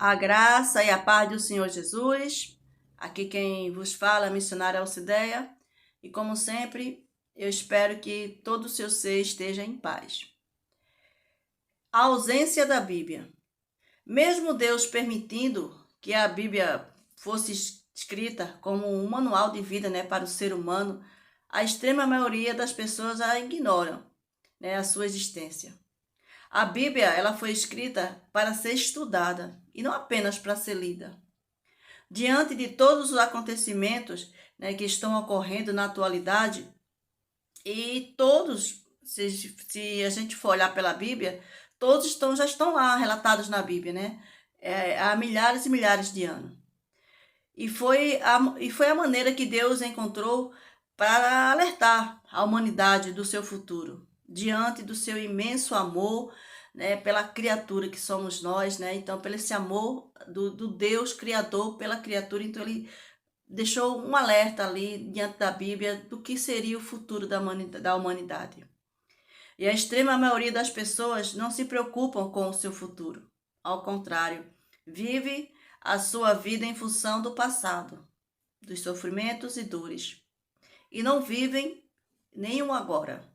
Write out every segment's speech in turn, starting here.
A graça e a paz do Senhor Jesus. Aqui quem vos fala é a missionária Alcideia. E como sempre, eu espero que todo o seu ser esteja em paz. A ausência da Bíblia. Mesmo Deus permitindo que a Bíblia fosse escrita como um manual de vida, para o ser humano, a extrema maioria das pessoas a ignoram, a sua existência. A Bíblia ela foi escrita para ser estudada e não apenas para ser lida. Diante de todos os acontecimentos que estão ocorrendo na atualidade, e todos, se a gente for olhar pela Bíblia, todos já estão lá relatados na Bíblia, há milhares e milhares de anos. E foi a maneira que Deus encontrou para alertar a humanidade do seu futuro, diante do seu imenso amor, pela criatura que somos nós, então pelo esse amor do Deus Criador pela criatura. Então ele deixou um alerta ali diante da Bíblia do que seria o futuro da humanidade. E a extrema maioria das pessoas não se preocupam com o seu futuro. Ao contrário, vive a sua vida em função do passado, dos sofrimentos e dores. E não vivem nenhum agora.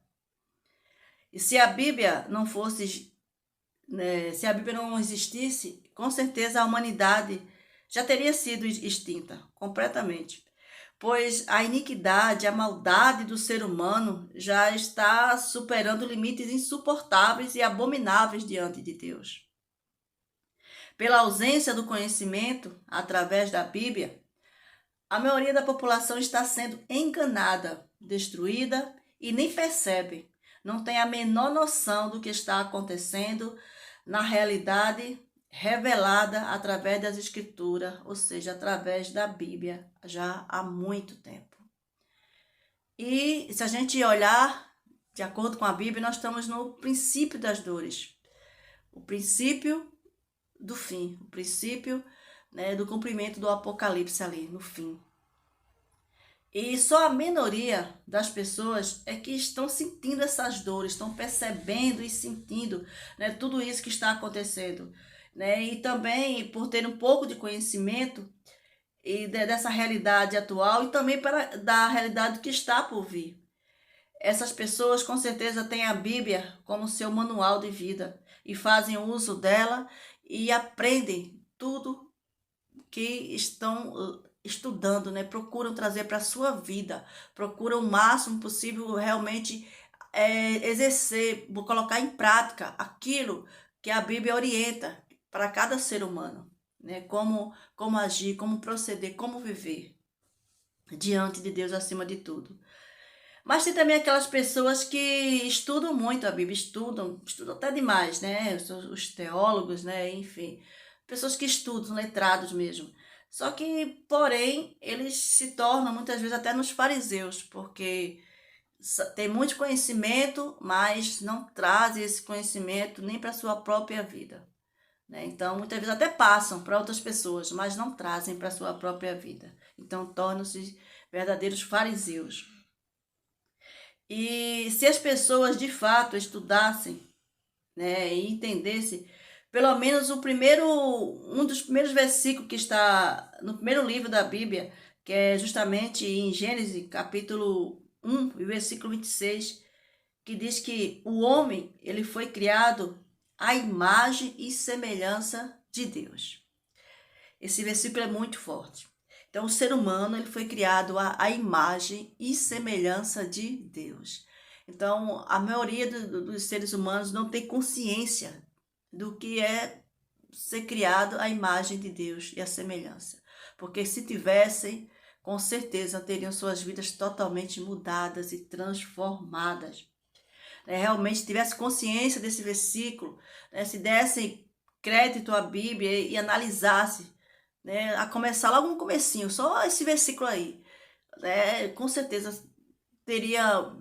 E se a Bíblia não fosse, se a Bíblia não existisse, com certeza a humanidade já teria sido extinta completamente. Pois a iniquidade, a maldade do ser humano já está superando limites insuportáveis e abomináveis diante de Deus. Pela ausência do conhecimento através da Bíblia, a maioria da população está sendo enganada, destruída e nem percebe, não tem a menor noção do que está acontecendo na realidade revelada através das Escrituras, ou seja, através da Bíblia, já há muito tempo. E se a gente olhar de acordo com a Bíblia, nós estamos no princípio das dores, o princípio do fim, o princípio do cumprimento do Apocalipse ali, no fim. E só a minoria das pessoas é que estão sentindo essas dores, estão percebendo e sentindo tudo isso que está acontecendo. E também por ter um pouco de conhecimento e dessa realidade atual e também da realidade que está por vir. Essas pessoas com certeza têm a Bíblia como seu manual de vida e fazem uso dela e aprendem tudo que estão estudando, procuram trazer para a sua vida, procuram o máximo possível realmente exercer, colocar em prática aquilo que a Bíblia orienta para cada ser humano, como agir, como proceder, como viver diante de Deus acima de tudo. Mas tem também aquelas pessoas que estudam muito a Bíblia, estudam até demais, os teólogos, enfim, pessoas que estudam, letrados mesmo. Só que, porém, eles se tornam muitas vezes até nos fariseus, porque tem muito conhecimento, mas não trazem esse conhecimento nem para a sua própria vida. Então, muitas vezes até passam para outras pessoas, mas não trazem para a sua própria vida. Então, tornam-se verdadeiros fariseus. E se as pessoas de fato estudassem, e entendessem, pelo menos um dos primeiros versículos que está no primeiro livro da Bíblia, que é justamente em Gênesis, capítulo 1, versículo 26, que diz que o homem ele foi criado à imagem e semelhança de Deus. Esse versículo é muito forte. Então, o ser humano ele foi criado à imagem e semelhança de Deus. Então, a maioria dos seres humanos não tem consciência do que é ser criado à imagem de Deus e à semelhança. Porque se tivessem, com certeza teriam suas vidas totalmente mudadas e transformadas. Realmente tivesse consciência desse versículo, se dessem crédito à Bíblia e analisasse, a começar logo no comecinho, só esse versículo aí, com certeza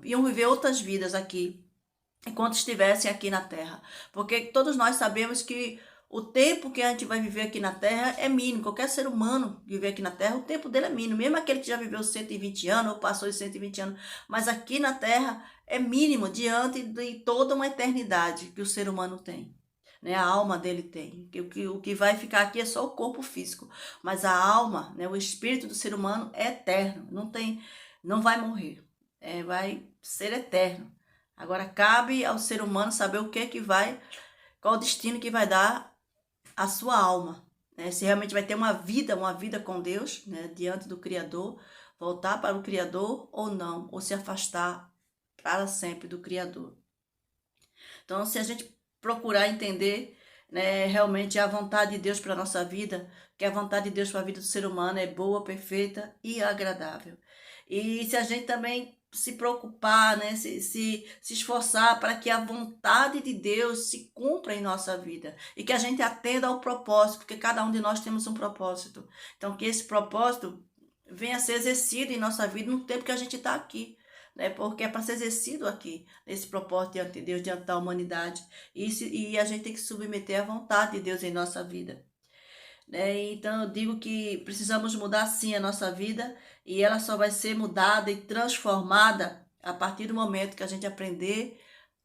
iam viver outras vidas aqui, enquanto estivessem aqui na Terra. Porque todos nós sabemos que o tempo que a gente vai viver aqui na Terra é mínimo. Qualquer ser humano viver aqui na Terra, o tempo dele é mínimo. Mesmo aquele que já viveu 120 anos ou passou de 120 anos. Mas aqui na Terra é mínimo diante de toda uma eternidade que o ser humano tem. né, a alma dele tem. O que vai ficar aqui é só o corpo físico, mas a alma, né, o espírito do ser humano é eterno, não vai morrer, vai ser eterno. Agora cabe ao ser humano saber qual o destino que vai dar a sua alma, né? Se realmente vai ter uma vida com Deus, né, diante do Criador, voltar para o Criador ou não, ou se afastar para sempre do Criador. Então, se a gente procurar entender, né, realmente a vontade de Deus para a nossa vida, que a vontade de Deus para a vida do ser humano é boa, perfeita e agradável. E se a gente também se preocupar, né, se esforçar para que a vontade de Deus se cumpra em nossa vida e que a gente atenda ao propósito, porque cada um de nós temos um propósito. Então, que esse propósito venha a ser exercido em nossa vida no tempo que a gente está aqui, né? Porque é para ser exercido aqui, nesse propósito diante de Deus, diante da humanidade. E a gente tem que submeter à vontade de Deus em nossa vida. Então eu digo que precisamos mudar sim a nossa vida e ela só vai ser mudada e transformada a partir do momento que a gente aprender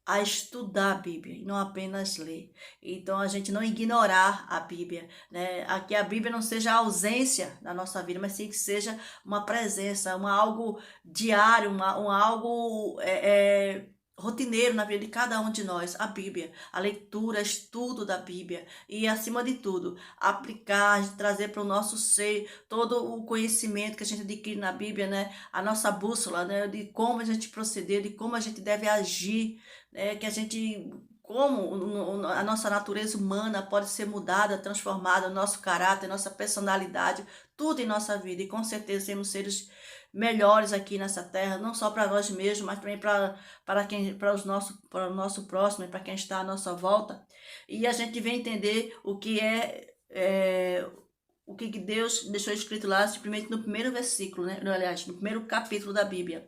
a estudar a Bíblia e não apenas ler. Então a gente não ignorar a Bíblia, né? Que a Bíblia não seja a ausência da nossa vida, mas sim que seja uma presença, algo diário, algo rotineiro na vida de cada um de nós, a Bíblia, a leitura, estudo da Bíblia e, acima de tudo, aplicar, trazer para o nosso ser todo o conhecimento que a gente adquire na Bíblia, né? A nossa bússola, né? De como a gente proceder, de como a gente deve agir, né? Como a nossa natureza humana pode ser mudada, transformada, o nosso caráter, nossa personalidade, tudo em nossa vida. E com certeza sermos seres melhores aqui nessa terra, não só para nós mesmos, mas também para o nosso próximo e para quem está à nossa volta. E a gente vem entender o que o que Deus deixou escrito lá, simplesmente no primeiro versículo, né? Aliás, no primeiro capítulo da Bíblia.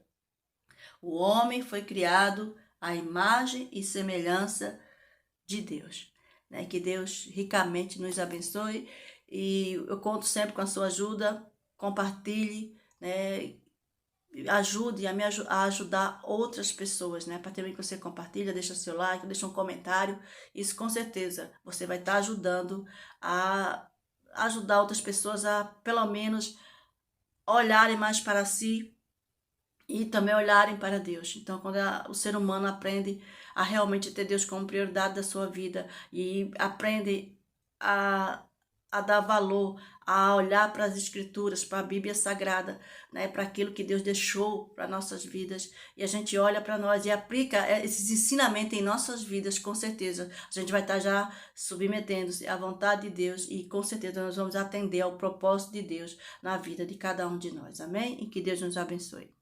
O homem foi criado à imagem e semelhança de Deus, né? Que Deus ricamente nos abençoe e eu conto sempre com a sua ajuda. Compartilhe, né? Ajude a ajudar outras pessoas, né? A partir do momento que você compartilha, deixa seu like, deixa um comentário, isso com certeza você vai estar ajudando a ajudar outras pessoas a pelo menos olharem mais para si e também olharem para Deus. Então, quando o ser humano aprende a realmente ter Deus como prioridade da sua vida e aprende a dar valor, a olhar para as Escrituras, para a Bíblia Sagrada, né, para aquilo que Deus deixou para nossas vidas, e a gente olha para nós e aplica esses ensinamentos em nossas vidas, com certeza a gente vai estar já submetendo-se à vontade de Deus e com certeza nós vamos atender ao propósito de Deus na vida de cada um de nós. Amém? E que Deus nos abençoe.